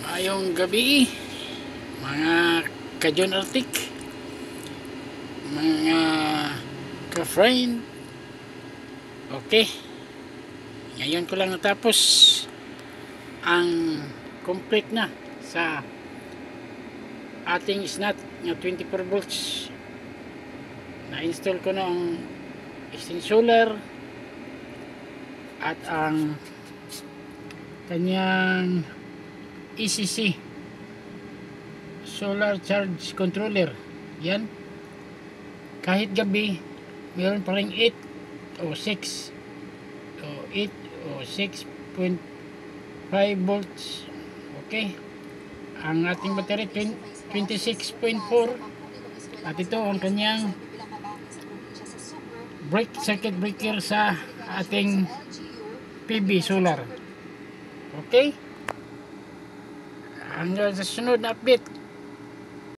Maayong gabi mga ka-John Arctic, mga ka-friend. Okay, ngayon ko lang natapos ang complete na sa ating snap na 24 volts. Na-install ko na ang extensoler at ang kanyang ECC solar charge controller. Yan, kahit gabi meron pa rin 8 o 6 o 8 o 6.5 volts. Okay, ang ating battery 26.4 at ito ang kanyang circuit breaker sa ating PV solar. Okay, hanggang sa sunod na update.